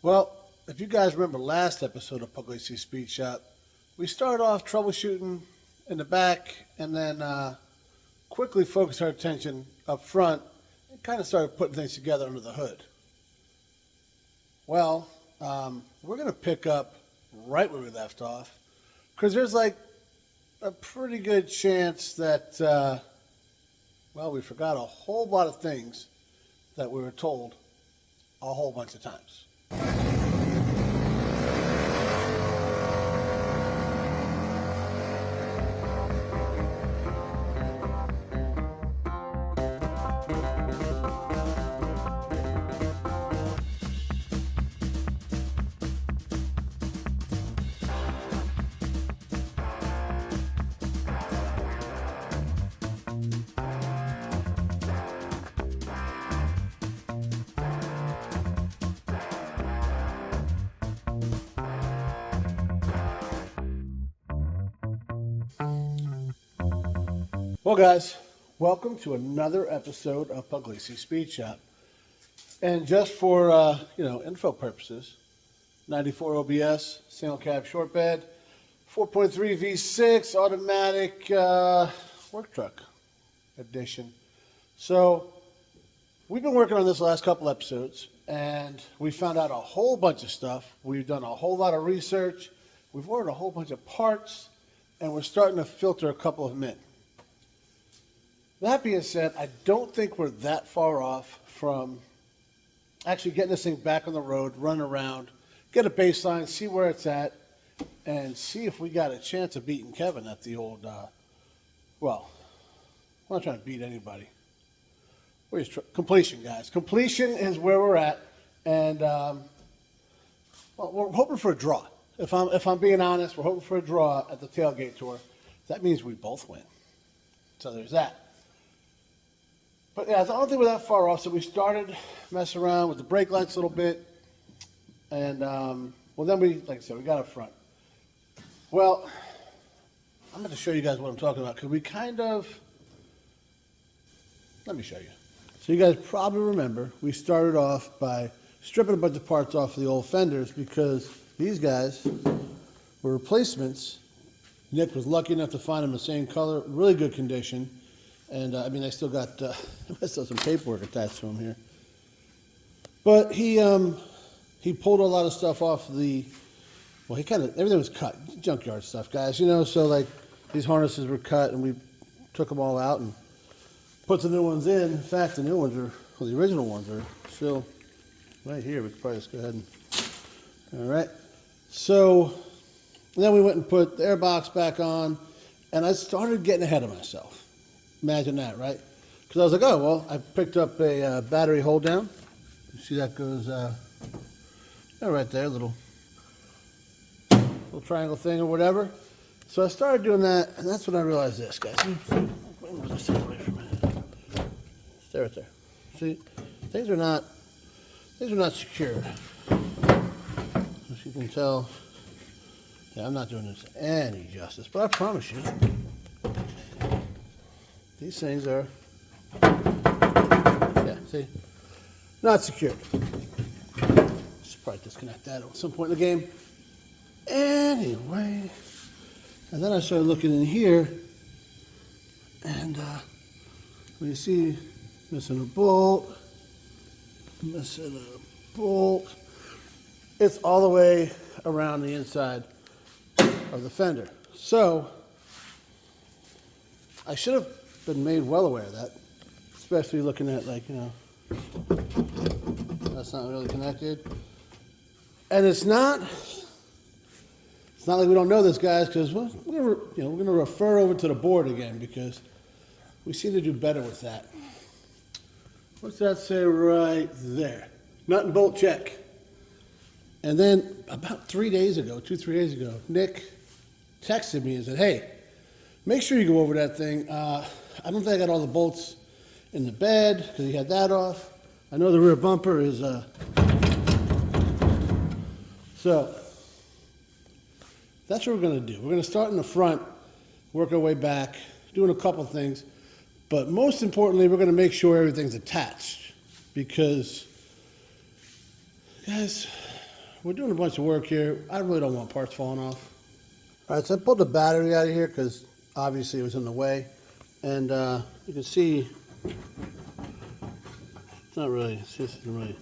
Well, if you guys remember last episode of Pugliese Speed Shop, we started off troubleshooting in the back and then quickly focused our attention up front and kind of started putting things together under the hood. Well, we're going to pick up right where we left off because there's like a pretty good chance that, we forgot a whole lot of things that we were told a whole bunch of times. Well, guys, welcome to another episode of Pugliese Speed Shop. And just for, info purposes, 94 OBS, single cab short bed, 4.3 V6 automatic work truck edition. So we've been working on this the last couple episodes, and we found out a whole bunch of stuff. We've done a whole lot of research. We've ordered a whole bunch of parts, and we're starting to filter a couple of them in. That being said, I don't think we're that far off from actually getting this thing back on the road, run around, get a baseline, see where it's at, and see if we got a chance of beating Kevin at the old, I'm not trying to beat anybody. Completion, guys. Completion is where we're at, and we're hoping for a draw. If I'm being honest, we're hoping for a draw at the tailgate tour. That means we both win. So there's that. But yeah, I don't think we're that far off. So we started messing around with the brake lights a little bit. And, then we, like I said, we got up front. Well, I'm going to show you guys what I'm talking about. Because let me show you. So you guys probably remember, we started off by stripping a bunch of parts off of the old fenders because these guys were replacements. Nick was lucky enough to find them the same color, really good condition. And I still got still some paperwork attached to them here. But he pulled a lot of stuff off everything was cut, junkyard stuff, guys. So like these harnesses were cut, and we took them all out and put the new ones in. In fact, the original ones are still right here. We could probably just go ahead and, all right. So then we went and put the air box back on, and I started getting ahead of myself. Imagine that, right? Because I was like, I picked up a battery hold down. You see that goes right there, little triangle thing or whatever. So I started doing that, and that's when I realized this, guys. Move this thing away from it. Stay right there. See, things are not secured. As you can tell, I'm not doing this any justice, but I promise you, these things are, not secured. Should probably disconnect that at some point in the game. Anyway, and then I started looking in here, and you see, missing a bolt. It's all the way around the inside of the fender. So I should have been made well aware of that, especially looking at that's not really connected. And it's not like we don't know this, guys, because we're gonna refer over to the board again because we seem to do better with that. What's that say right there? Nut and bolt check. And then about 3 days ago, 2-3 days ago, Nick texted me and said, "Hey, make sure you go over that thing. I don't think I got all the bolts in the bed because he had that off. I know the rear bumper is, so that's what we're going to do. We're going to start in the front, work our way back, doing a couple things. But most importantly, we're going to make sure everything's attached because, guys, we're doing a bunch of work here. I really don't want parts falling off. All right, so I pulled the battery out of here because obviously it was in the way. And you can see it's not really, it's just really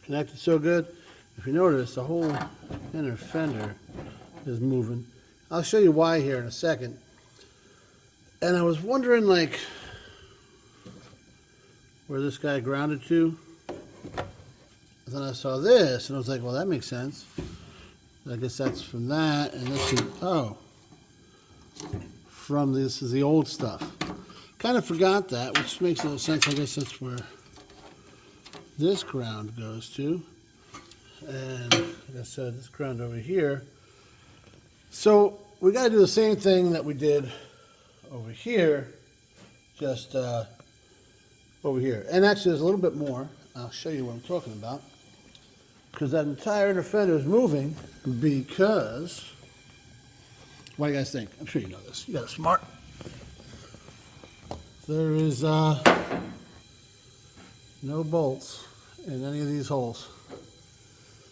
connected so good. If you notice, the whole inner fender is moving. I'll show you why here in a second. And I was wondering, like, where this guy grounded to. And then I saw this, and I was like, well, that makes sense. I guess that's from that, and this is, oh, from this is the old stuff. Kind of forgot that, which makes no sense. I guess that's where this ground goes to. And like I said, this ground over here. So we got to do the same thing that we did over here, just over here. And actually, there's a little bit more. I'll show you what I'm talking about. Because that entire inner fender is moving because, what do you guys think? I'm sure you know this. You guys are smart. There is no bolts in any of these holes.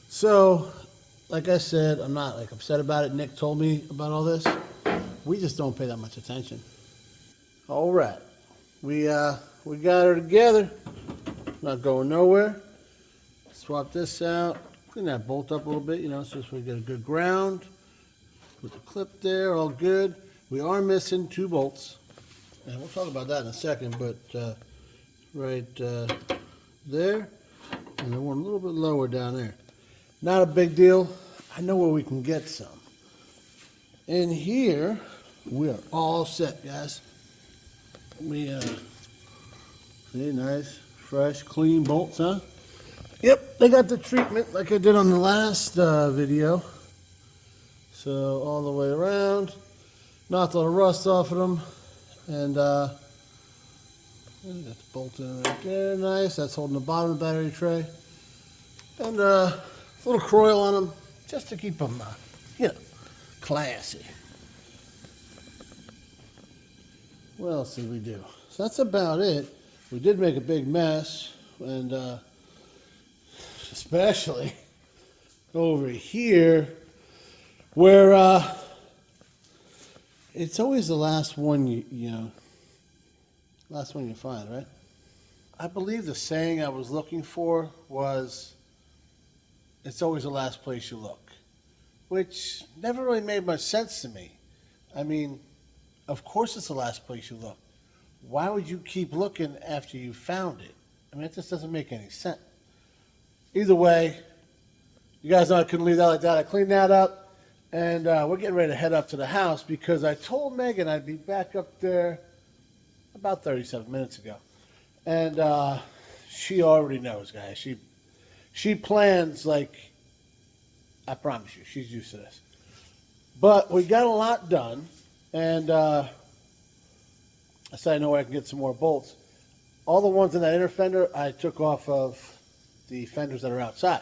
So, like I said, I'm not like upset about it. Nick told me about all this. We just don't pay that much attention. All right, we got her together. Not going nowhere. Swap this out. Clean that bolt up a little bit, you know, so we get a good ground. Put the clip there, all good. We are missing 2 bolts, and we'll talk about that in a second. But right there, and then one a little bit lower down there. Not a big deal. I know where we can get some. In here, we are all set, guys. We see, nice, fresh, clean bolts, huh? Yep, they got the treatment like I did on the last video. So all the way around, knocked all the rust off of them, and got the bolt in right there, nice. That's holding the bottom of the battery tray, and a little croil on them just to keep them, you know, classy. What else did we do? So that's about it. We did make a big mess, and especially over here where it's always the last one last one you find, right? I believe the saying I was looking for was, it's always the last place you look, which never really made much sense to me. I mean, of course it's the last place you look. Why would you keep looking after you found it? I mean, it just doesn't make any sense. Either way, you guys know I couldn't leave that like that. I cleaned that up, and we're getting ready to head up to the house because I told Megan I'd be back up there about 37 minutes ago. And she already knows, guys. She plans like, I promise you, she's used to this. But we got a lot done, and I said I know where I can get some more bolts. All the ones in that inner fender I took off of the fenders that are outside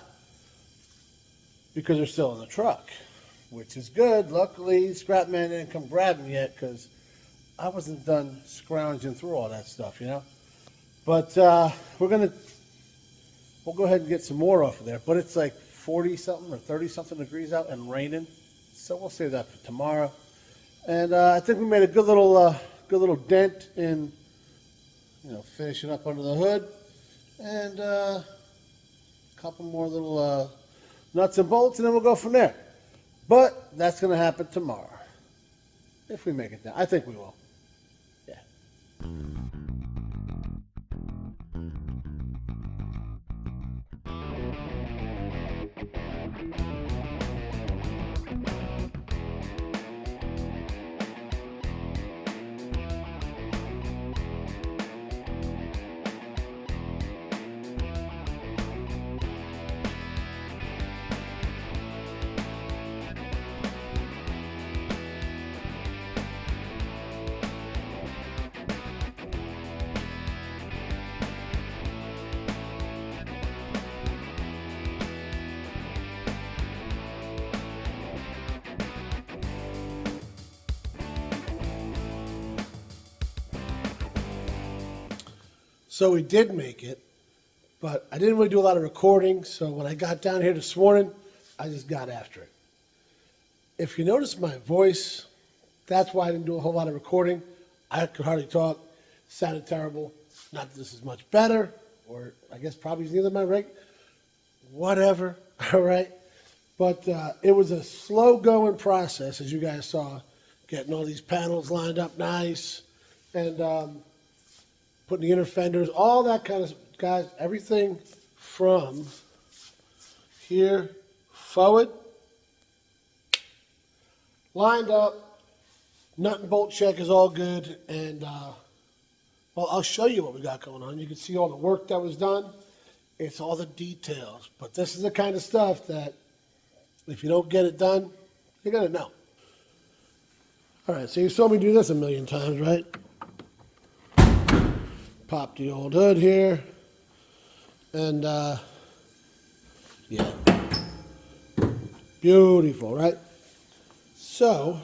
because they're still in the truck, which is good. Luckily, Scrapman didn't come grab them yet because I wasn't done scrounging through all that stuff, you know. But we'll go ahead and get some more off of there. But it's like 40 something or 30 something degrees out and raining, so we'll save that for tomorrow. And I think we made a good little dent in, you know, finishing up under the hood, and a couple more little nuts and bolts, and then we'll go from there. But that's going to happen tomorrow, if we make it down. I think we will. Yeah. So we did make it, but I didn't really do a lot of recording. So when I got down here this morning, I just got after it. If you notice my voice, that's why I didn't do a whole lot of recording. I could hardly talk, sounded terrible. Not that this is much better, or I guess probably neither my rate. Whatever, all right? But it was a slow-going process, as you guys saw, getting all these panels lined up nice, and putting the inner fenders, all that kind of, guys, everything from here forward, lined up, nut and bolt check is all good, and well, I'll show you what we got going on. You can see all the work that was done. It's all the details, but this is the kind of stuff that if you don't get it done, you're gonna know. All right, so you saw me do this a million times, right? Pop the old hood here, and yeah, beautiful, right? So,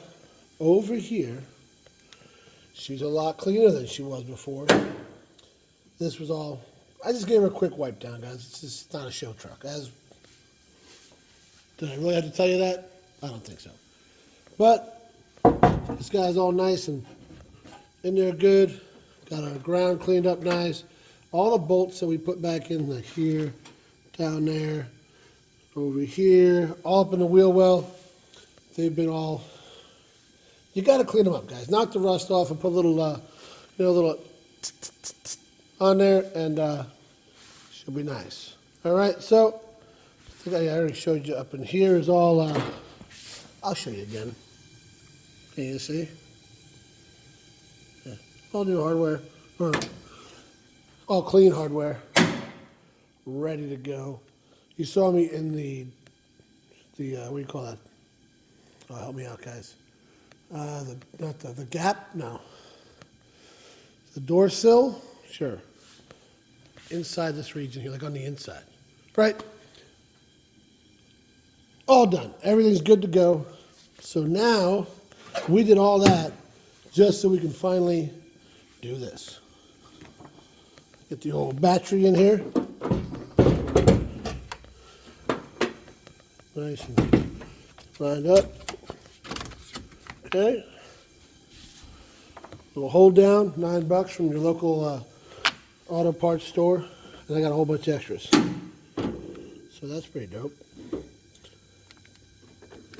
over here, she's a lot cleaner than she was before. This was all, I just gave her a quick wipe down, guys. It's just not a show truck. Did I really have to tell you that? I don't think so. But, this guy's all nice and in there good. Got our ground cleaned up nice. All the bolts that we put back in, like here, down there, over here, all up in the wheel well, they've been all, you got to clean them up, guys. Knock the rust off and put a little, little on there, and she'll be nice. All right, so I think I already showed you up in here is all, I'll show you again. Can you see? Yeah. All new hardware, or all clean hardware, ready to go. You saw me in the what do you call that? Oh, help me out, guys. The gap? No. The door sill? Sure. Inside this region here, like on the inside. Right? All done. Everything's good to go. So now, we did all that just so we can finally do this. Get the old battery in here. Nice and lined up. Okay. Little hold down, $9 from your local auto parts store. And I got a whole bunch of extras. So that's pretty dope.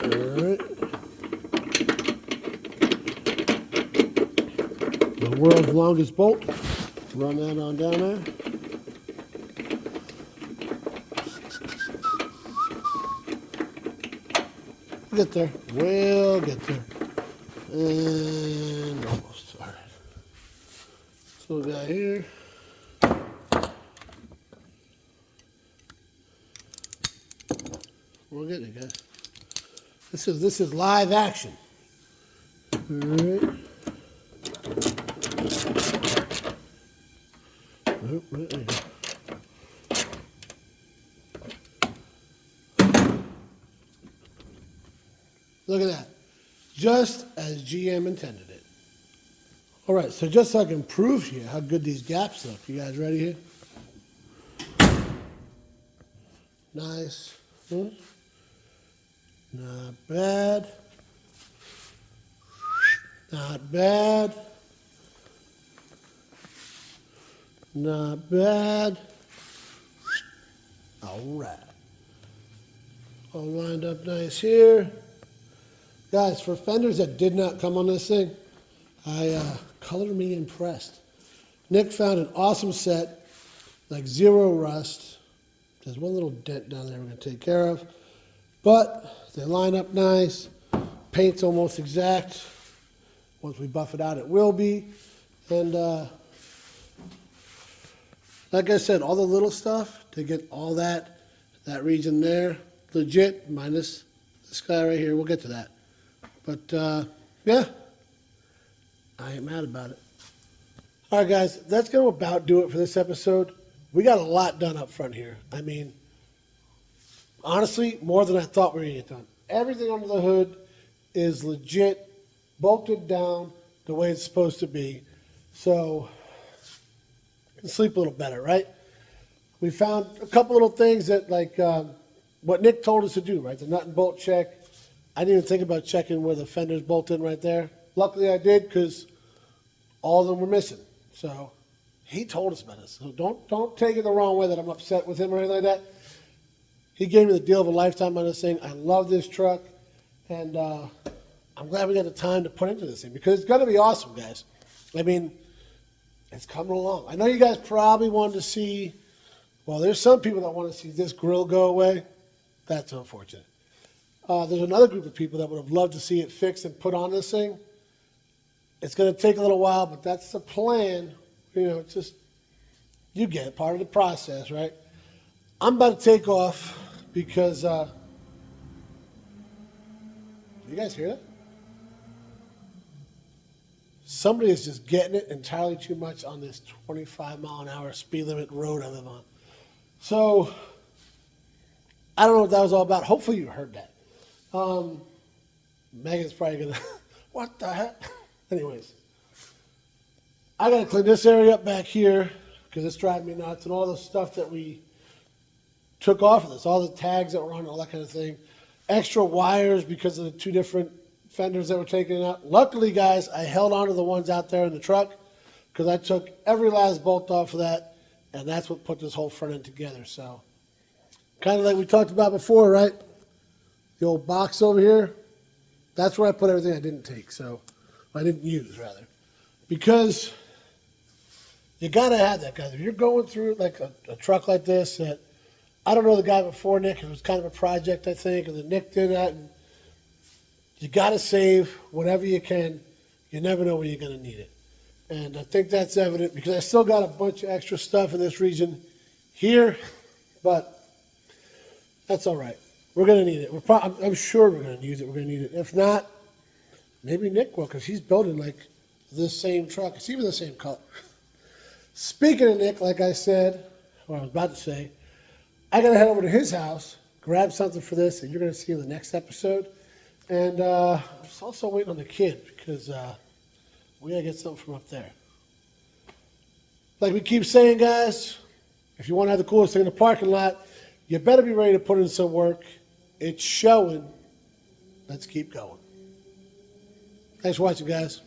Alright. The world's longest bolt. Run that on down there. We'll get there. We'll get there. And almost. All right. So we got here. We'll get it, guys. This is live action. All right. Oh, right there. Look at that. Just as GM intended it. All right, so just so I can prove here how good these gaps look. You guys ready here? Nice. Not bad. Not bad. Not bad. All right. All lined up nice here. Guys, for fenders that did not come on this thing, color me impressed. Nick found an awesome set, like zero rust. There's one little dent down there we're going to take care of. But they line up nice. Paint's almost exact. Once we buff it out, it will be. And like I said, all the little stuff, to get all that region there, legit, minus this guy right here. We'll get to that. But, yeah, I ain't mad about it. All right, guys, that's going to about do it for this episode. We got a lot done up front here. I mean, honestly, more than I thought we were going to get done. Everything under the hood is legit, bolted down the way it's supposed to be. So, you can sleep a little better, right? We found a couple little things that, like, what Nick told us to do, right? The nut and bolt check. I didn't even think about checking where the fender's bolt in right there. Luckily I did because all of them were missing. So he told us about this. So don't take it the wrong way that I'm upset with him or anything like that. He gave me the deal of a lifetime on this thing. I love this truck. And I'm glad we got the time to put into this thing because it's going to be awesome, guys. I mean, it's coming along. I know you guys probably wanted to see, well, there's some people that want to see this grill go away. That's unfortunate. There's another group of people that would have loved to see it fixed and put on this thing. It's going to take a little while, but that's the plan. You know, it's just, you get it, part of the process, right? I'm about to take off because, you guys hear that? Somebody is just getting it entirely too much on this 25-mile-an-hour speed limit road I live on. So, I don't know what that was all about. Hopefully you heard that. Megan's probably going to, what the heck? Anyways, I got to clean this area up back here because it's driving me nuts and all the stuff that we took off of this, all the tags that were on, all that kind of thing. Extra wires because of the two different fenders that were taken out. Luckily, guys, I held on to the ones out there in the truck because I took every last bolt off of that, and that's what put this whole front end together. So, kind of like we talked about before, right? The old box over here, that's where I put everything I didn't take, so I didn't use, rather. Because you got to have that, guys. If you're going through like a truck like this, that I don't know the guy before Nick, it was kind of a project, I think, and then Nick did that, and you got to save whatever you can. You never know when you're going to need it. And I think that's evident because I still got a bunch of extra stuff in this region here, but that's all right. We're going to need it. I'm sure we're going to use it. We're going to need it. If not, maybe Nick will because he's building like this same truck. It's even the same color. Speaking of Nick, like I said, or I was about to say, I got to head over to his house, grab something for this, and you're going to see in the next episode. And I was also waiting on the kid because we got to get something from up there. Like we keep saying, guys, if you want to have the coolest thing in the parking lot, you better be ready to put in some work. It's showing. Let's keep going. Thanks for watching, guys.